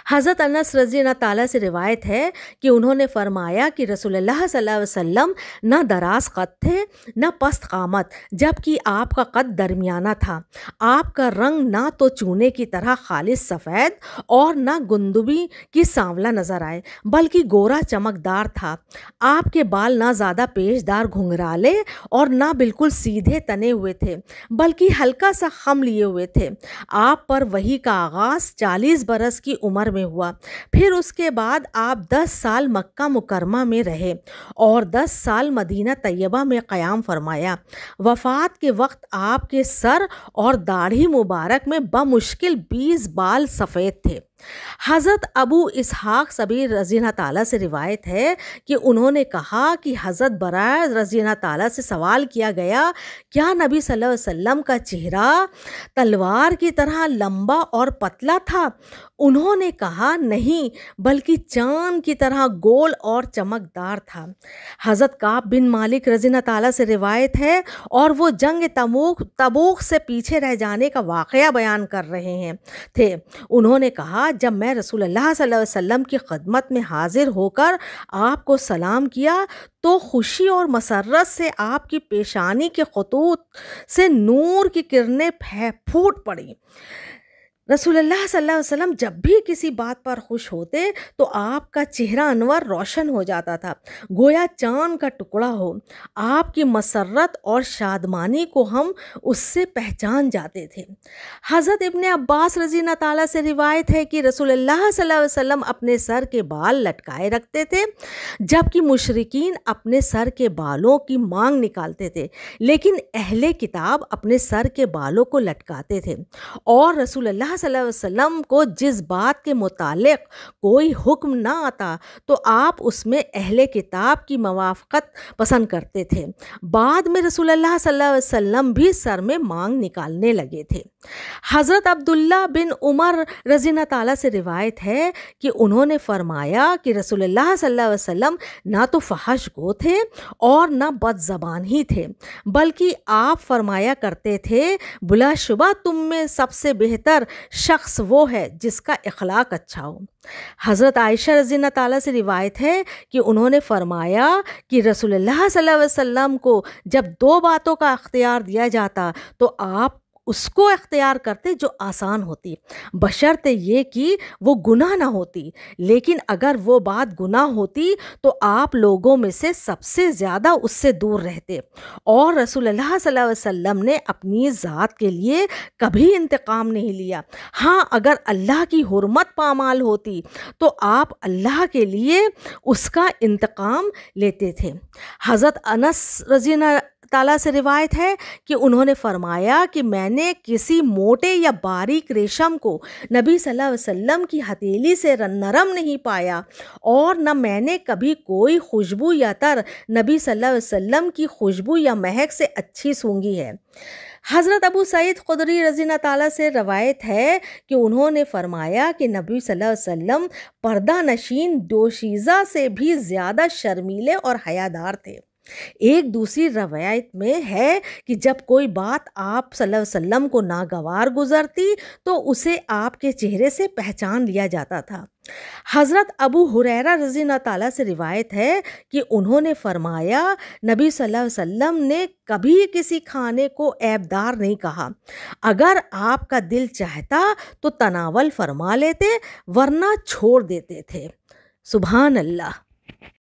हज़रत अनस रज़ी अल्लाह ताला से रिवायत है कि उन्होंने फरमाया कि रसूलुल्लाह सल्लल्लाहु अलैहि वसल्लम न दराज़ कद थे न पस्त क़ामत, जबकि आपका कद दरमियाना था। आपका रंग ना तो चूने की तरह खालिस सफ़ेद और न गुंदबी की सांवला नज़र आए, बल्कि गोरा चमकदार था। आपके बाल ना ज़्यादा पेचदार घुंघराले और ना बिल्कुल सीधे तने हुए थे, बल्कि हल्का सा खम लिए हुए थे। आप पर वही का आगाज़ 40 बरस की उम्र में हुआ। फिर उसके बाद आप 10 साल मक्का मुकरमा में रहे और 10 साल मदीना तैयबा में क़याम फरमाया। वफ़ात के वक्त आपके सर और दाढ़ी मुबारक में बमुश्किल 20 बाल सफ़ेद थे। हज़रत अबू इसहाक़ सबी रज़ी अल्लाह ताला से रिवायत है कि उन्होंने कहा कि हज़रत बराह रज़ी अल्लाह ताला से सवाल किया गया, क्या नबी सल्लल्लाहु अलैहि वसल्लम का चेहरा तलवार की तरह लंबा और पतला था? उन्होंने कहा, नहीं, बल्कि चाँद की तरह गोल और चमकदार था। हज़रत काब बिन मालिक रज़ी अल्लाह ताला से रिवायत है और वो जंग तबूक से पीछे रह जाने का वाक़या बयान कर रहे थे। उन्होंने कहा, जब मैं रसूलुल्लाह सल्लल्लाहु अलैहि वसल्लम की खिदमत में हाजिर होकर आपको सलाम किया तो खुशी और मसर्रत से आपकी पेशानी के खतूत से नूर की किरणें फूट पड़ी। रसूलुल्लाह सल्लल्लाहु अलैहि वसल्लम जब भी किसी बात पर खुश होते तो आपका चेहरा अनवर रोशन हो जाता था, गोया चाँद का टुकड़ा हो। आपकी मसर्रत और शादमानी को हम उससे पहचान जाते थे। हज़रत इब्ने अब्बास रज़ी अल्लाह ताला से रिवायत है कि रसूलुल्लाह सल्लल्लाहु अलैहि वसल्लम अपने सर के बाल लटकाए रखते थे, जबकि मुशरिकीन अपने सर के बालों की मांग निकालते थे, लेकिन अहले किताब अपने सर के बालों को लटकाते थे। और रसूलुल्लाह सल्लल्लाहु अलैहि वसल्लम को जिस बात के मुतालिक कोई हुक्म ना आता तो आप उसमें अहले किताब की मवाफ़क़त पसंद करते थे। बाद में रसूलुल्लाह सल्लल्लाहु अलैहि वसल्लम भी सर में मांग निकालने लगे थे। हज़रत अब्दुल्ला बिन उमर रज़ी अल्लाह ताला से रिवायत है कि उन्होंने फरमाया कि रसूलुल्लाह सल्लल्लाहु अलैहि वसल्लम ना तो फहश गो थे और ना बदज़बान ही थे, बल्कि आप फरमाया करते थे, बिलाशुबा तुम में सबसे बेहतर शख्स वो है जिसका इखलाक अच्छा हो। हज़रत आयशा रज़ी अल्लाह ताला से रिवायत है कि उन्होंने फरमाया कि रसूलुल्लाह सल्लल्लाहु अलैहि वसल्लम को जब 2 बातों का अख्तियार दिया जाता तो आप उसको अख्तियार करते जो आसान होती, बशर्ते ये कि वो गुनाह ना होती। लेकिन अगर वो बात गुनाह होती तो आप लोगों में से सबसे ज़्यादा उससे दूर रहते। और रसूलुल्लाह सल्लल्लाहु अलैहि वसल्लम ने अपनी ज़ात के लिए कभी इंतकाम नहीं लिया। हाँ, अगर अल्लाह की हुर्मत पामाल होती तो आप अल्लाह के लिए उसका इंतकाम लेते थे। हज़रत अनस रज़ी अल्लाह ताला से रिवायत है कि उन्होंने फरमाया कि मैंने किसी मोटे या बारीक रेशम को नबी सल्लल्लाहु अलैहि वसल्लम की हथेली से नरम नहीं पाया और न मैंने कभी कोई खुशबू या तर नबी सल्लल्लाहु अलैहि वसल्लम की खुशबू या महक से अच्छी सूंघी है। हज़रत अबू सईद खुदरी रज़ी अल्लाह ताला से रवायत है कि उन्होंने फरमाया कि नबी सल्लल्लाहु अलैहि वसल्लम पर्दा नशीन दोशीज़ा से भी ज़्यादा शर्मीले और हयादार थे। एक दूसरी रवायत में है कि जब कोई बात आप सल्लल्लाहु अलैहि वसल्लम को नागवार गुजरती तो उसे आपके चेहरे से पहचान लिया जाता था। हज़रत अबू हुरैरा रज़ी अल्लाह ताला से रिवायत है कि उन्होंने फरमाया, नबी सल्लल्लाहु अलैहि वसल्लम ने कभी किसी खाने को ऐबदार नहीं कहा। अगर आपका दिल चाहता तो तनावल फरमा लेते, वरना छोड़ देते थे। सुभान अल्लाह।